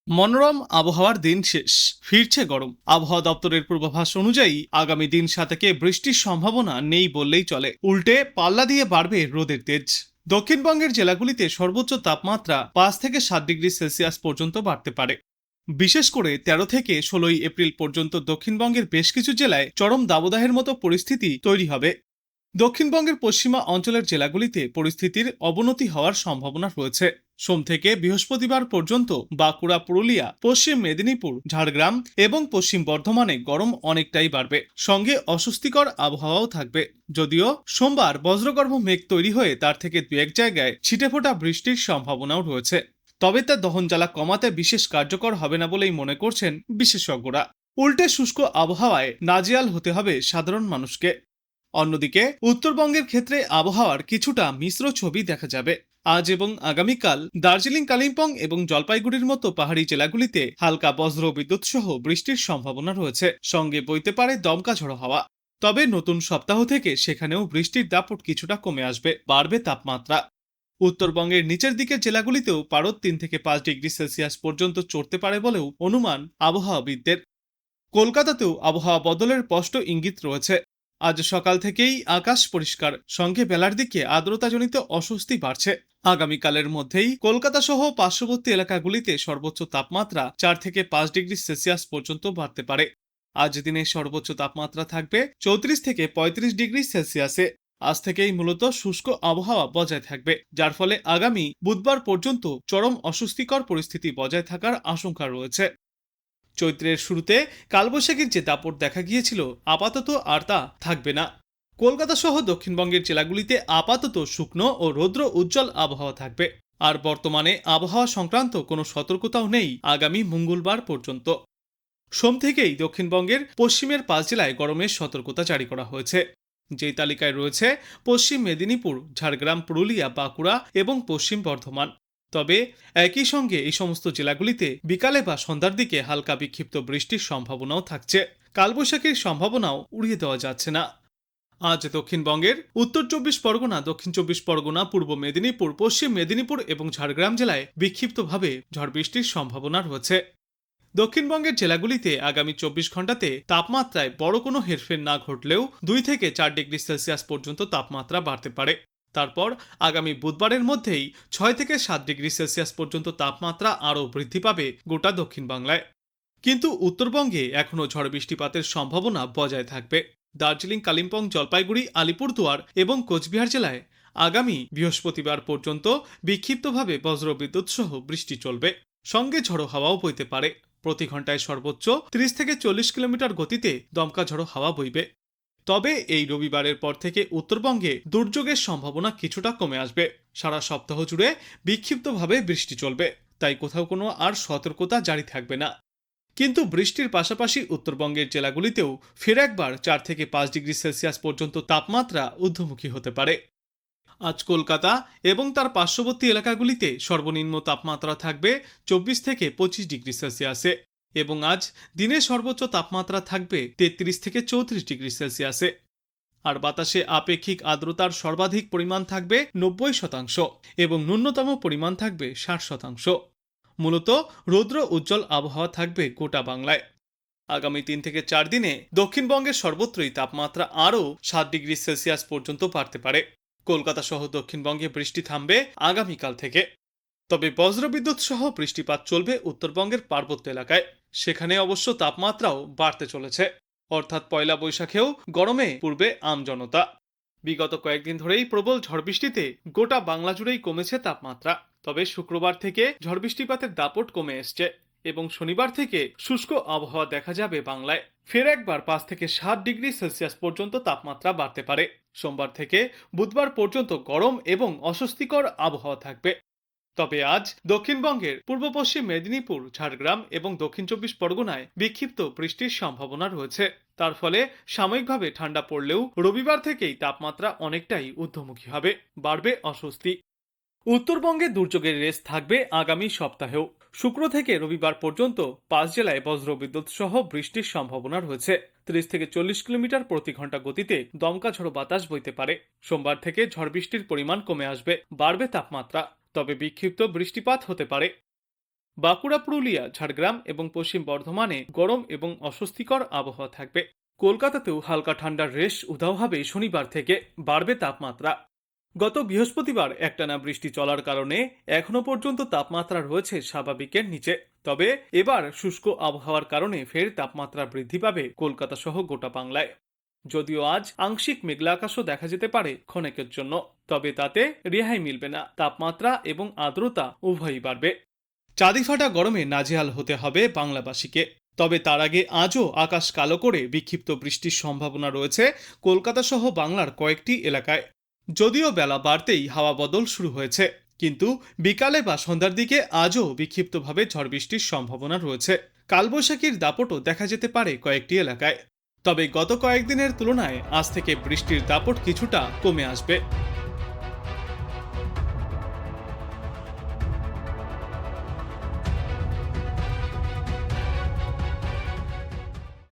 মনোরম আবহাওয়ার দিন শেষ, ফিরছে গরম। আবহাওয়া দপ্তরের পূর্বাভাস অনুযায়ী আগামী দিন 7 বৃষ্টির সম্ভাবনা নেই বললেই চলে। উল্টে পাল্লা দিয়ে বাড়বে রোদের তেজ। দক্ষিণবঙ্গের জেলাগুলিতে সর্বোচ্চ তাপমাত্রা 5 থেকে 7 ডিগ্রি সেলসিয়াস পর্যন্ত বাড়তে পারে। বিশেষ করে 13 থেকে 16 এপ্রিল পর্যন্ত দক্ষিণবঙ্গের বেশ কিছু জেলায় চরম দাবদাহের মতো পরিস্থিতি তৈরি হবে। দক্ষিণবঙ্গের পশ্চিমা অঞ্চলের জেলাগুলিতে পরিস্থিতির অবনতি হওয়ার সম্ভাবনা রয়েছে। সোম থেকে বৃহস্পতিবার পর্যন্ত বাঁকুড়া, পুরুলিয়া, পশ্চিম মেদিনীপুর, ঝাড়গ্রাম এবং পশ্চিম বর্ধমানে গরম অনেকটাই বাড়বে, সঙ্গে অস্বস্তিকর আবহাওয়াও থাকবে। যদিও সোমবার বজ্রগর্ভ মেঘ তৈরি হয়ে তার থেকে দু এক জায়গায় ছিটেফোঁটা বৃষ্টির সম্ভাবনাও রয়েছে, তবে তা দহনজ্বালা কমাতে বিশেষ কার্যকর হবে না বলেই মনে করছেন বিশেষজ্ঞরা। উল্টে শুষ্ক আবহাওয়ায় নাজেহাল হতে হবে সাধারণ মানুষকে। অন্যদিকে উত্তরবঙ্গের ক্ষেত্রে আবহাওয়ার কিছুটা মিশ্র ছবি দেখা যাবে। আজ এবং আগামীকাল দার্জিলিং, কালিম্পং এবং জলপাইগুড়ির মতো পাহাড়ি জেলাগুলিতে হালকা বজ্র বিদ্যুৎ সহ বৃষ্টির সম্ভাবনা রয়েছে, সঙ্গে বইতে পারে দমকা ঝড়ো হাওয়া। তবে নতুন সপ্তাহ থেকে সেখানেও বৃষ্টির দাপট কিছুটা কমে আসবে, বাড়বে তাপমাত্রা। উত্তরবঙ্গের নিচের দিকের জেলাগুলিতেও পারদ 3 থেকে 5 ডিগ্রি সেলসিয়াস পর্যন্ত চড়তে পারে বলেও অনুমান আবহাওয়াবিদদের। কলকাতাতেও আবহাওয়া বদলের স্পষ্ট ইঙ্গিত রয়েছে। আজ সকাল থেকেই আকাশ পরিষ্কার, সঙ্গে বেলার দিকে আর্দ্রতাজনিত অস্বস্তি বাড়ছে। আগামীকালের মধ্যেই কলকাতা সহ পার্শ্ববর্তী এলাকাগুলিতে সর্বোচ্চ তাপমাত্রা 4 থেকে 5 ডিগ্রি সেলসিয়াস পর্যন্ত বাড়তে পারে। আজ দিনে সর্বোচ্চ তাপমাত্রা থাকবে 34 থেকে 35 ডিগ্রি সেলসিয়াসে। আজ থেকেই মূলত শুষ্ক আবহাওয়া বজায় থাকবে, যার ফলে আগামী বুধবার পর্যন্ত চরম অস্বস্তিকর পরিস্থিতি বজায় থাকার আশঙ্কা রয়েছে। চৈত্রের শুরুতে কালবৈশাখীর যে দাপট দেখা গিয়েছিল আপাতত আর তা থাকবে না। কলকাতা সহ দক্ষিণবঙ্গের জেলাগুলিতে আপাতত শুকনো ও রৌদ্র উজ্জ্বল আবহাওয়া থাকবে। আর বর্তমানে আবহাওয়া সংক্রান্ত কোনো সতর্কতাও নেই আগামী মঙ্গলবার পর্যন্ত। সোম থেকেই দক্ষিণবঙ্গের পশ্চিমের 5 জেলায় গরমের সতর্কতা জারি করা হয়েছে। যেই তালিকায় রয়েছে পশ্চিম মেদিনীপুর, ঝাড়গ্রাম, পুরুলিয়া, বাঁকুড়া এবং পশ্চিম বর্ধমান। তবে একই সঙ্গে এই সমস্ত জেলাগুলিতে বিকালে বা সন্ধ্যার দিকে হালকা বিক্ষিপ্ত বৃষ্টির সম্ভাবনাও থাকছে। কালবৈশাখীর সম্ভাবনাও উড়িয়ে দেওয়া যাচ্ছে না। আজ দক্ষিণবঙ্গের উত্তর 24 পরগনা, দক্ষিণ 24 পরগনা, পূর্ব মেদিনীপুর, পশ্চিম মেদিনীপুর এবং ঝাড়গ্রাম জেলায় বিক্ষিপ্তভাবে ঝড় বৃষ্টির সম্ভাবনা রয়েছে। দক্ষিণবঙ্গের জেলাগুলিতে আগামী 24 ঘন্টাতে তাপমাত্রায় বড় কোনো হেরফের না ঘটলেও 2 থেকে 4 ডিগ্রি সেলসিয়াস পর্যন্ত তাপমাত্রা বাড়তে পারে। তারপর আগামী বুধবারের মধ্যেই 6 থেকে 7 ডিগ্রি সেলসিয়াস পর্যন্ত তাপমাত্রা আরও বৃদ্ধি পাবে গোটা দক্ষিণ বাংলায়। কিন্তু উত্তরবঙ্গে এখনও ঝড় বৃষ্টিপাতের সম্ভাবনা বজায় থাকবে। দার্জিলিং, কালিম্পং, জলপাইগুড়ি, আলিপুরদুয়ার এবং কোচবিহার জেলায় আগামী বৃহস্পতিবার পর্যন্ত বিক্ষিপ্তভাবে বজ্রবিদ্যুৎ সহ বৃষ্টি চলবে, সঙ্গে ঝড়ো হাওয়াও বইতে পারে। প্রতি ঘন্টায় সর্বোচ্চ 30 থেকে 40 কিলোমিটার গতিতে দমকা ঝড়ো হাওয়া বইবে। তবে এই রবিবারের পর থেকে উত্তরবঙ্গে দুর্যোগের সম্ভাবনা কিছুটা কমে আসবে। সারা সপ্তাহ জুড়ে বিক্ষিপ্তভাবে বৃষ্টি চলবে, তাই কোথাও কোনো আর সতর্কতা জারি থাকবে না। কিন্তু বৃষ্টির পাশাপাশি উত্তরবঙ্গের জেলাগুলিতেও ফের একবার 4 থেকে 5 ডিগ্রি সেলসিয়াস পর্যন্ত তাপমাত্রা ঊর্ধ্বমুখী হতে পারে। আজ কলকাতা এবং তার পার্শ্ববর্তী এলাকাগুলিতে সর্বনিম্ন তাপমাত্রা থাকবে 24 থেকে 25 ডিগ্রি সেলসিয়াসে এবং আজ দিনের সর্বোচ্চ তাপমাত্রা থাকবে 33 থেকে 34 ডিগ্রি সেলসিয়াসে। আর বাতাসে আপেক্ষিক আর্দ্রতার সর্বাধিক পরিমাণ থাকবে 90% এবং ন্যূনতম পরিমাণ থাকবে 60%। মূলত রৌদ্র উজ্জ্বল আবহাওয়া থাকবে গোটা বাংলায়। আগামী 3 থেকে 4 দিনে দক্ষিণবঙ্গের সর্বত্রই তাপমাত্রা আরও 7 ডিগ্রি সেলসিয়াস পর্যন্ত বাড়তে পারে। কলকাতা সহ দক্ষিণবঙ্গে বৃষ্টি থামবে আগামীকাল থেকে। তবে বজ্রবিদ্যুৎ সহ বৃষ্টিপাত চলবে উত্তরবঙ্গের পার্বত্য এলাকায়। সেখানে অবশ্য তাপমাত্রাও বাড়তে চলেছে, অর্থাৎ পয়লা বৈশাখেও গরমে পূর্বে আমজনতা। বিগত কয়েকদিন ধরেই প্রবল ঝড় বৃষ্টিতে গোটা বাংলা জুড়েই কমেছে তাপমাত্রা। তবে শুক্রবার থেকে ঝড় বৃষ্টিপাতের দাপট কমে এসছে এবং শনিবার থেকে শুষ্ক আবহাওয়া দেখা যাবে বাংলায়। ফের একবার 5 থেকে 7 ডিগ্রি সেলসিয়াস পর্যন্ত তাপমাত্রা বাড়তে পারে। সোমবার থেকে বুধবার পর্যন্ত গরম এবং অস্বস্তিকর আবহাওয়া থাকবে। তবে আজ দক্ষিণবঙ্গের পূর্ব পশ্চিম মেদিনীপুর, ঝাড়গ্রাম এবং দক্ষিণ 24 পরগনায় বিক্ষিপ্ত বৃষ্টির সম্ভাবনা রয়েছে। তার ফলে সাময়িকভাবে ঠান্ডা পড়লেও রবিবার থেকেই তাপমাত্রা অনেকটাই ঊর্ধ্বমুখী হবে, বাড়বে অস্বস্তি। উত্তরবঙ্গে দুর্যোগের রেস থাকবে আগামী সপ্তাহেও। শুক্র থেকে রবিবার পর্যন্ত 5 জেলায় বজ্রবিদ্যুৎ সহ বৃষ্টির সম্ভাবনা রয়েছে। 30 থেকে 40 কিলোমিটার প্রতি ঘন্টা গতিতে দমকা ঝড়ো বাতাস বইতে পারে। সোমবার থেকে ঝড় বৃষ্টির পরিমাণ কমে আসবে, বাড়বে তাপমাত্রা, তবে বিক্ষিপ্ত বৃষ্টিপাত হতে পারে। বাঁকুড়া, পুরুলিয়া, ঝাড়গ্রাম এবং পশ্চিম বর্ধমানে গরম এবং অস্বস্তিকর আবহাওয়া থাকবে। কলকাতাতেও হালকা ঠান্ডার রেশ উধাও হবে শনিবার থেকে, বাড়বে তাপমাত্রা। গত বৃহস্পতিবার একটানা বৃষ্টি চলার কারণে এখনো পর্যন্ত তাপমাত্রা রয়েছে স্বাভাবিকের নিচে। তবে এবার শুষ্ক আবহাওয়ার কারণে ফের তাপমাত্রা বৃদ্ধি পাবে কলকাতা সহ গোটা বাংলায়। যদিও আজ আংশিক মেঘলা আকাশও দেখা যেতে পারে ক্ষণেকের জন্য, তবে তাতে রেহাই মিলবে না, তাপমাত্রা এবং আর্দ্রতা উভয়ই বাড়বে। চাঁদি ফাটা গরমে নাজেহাল হতে হবে বাংলাবাসীকে। তবে তার আগে আজও আকাশ কালো করে বিক্ষিপ্ত বৃষ্টির সম্ভাবনা রয়েছে কলকাতা সহ বাংলার কয়েকটি এলাকায়। যদিও বেলা বাড়তেই হাওয়া বদল শুরু হয়েছে, কিন্তু বিকালে বা সন্ধ্যার দিকে আজও বিক্ষিপ্তভাবে ঝড় বৃষ্টির সম্ভাবনা রয়েছে। কালবৈশাখীর দাপটও দেখা যেতে পারে কয়েকটি এলাকায়। তবে গত কয়েকদিনের তুলনায় আজ থেকে বৃষ্টির দাপট কিছুটা কমে আসবে।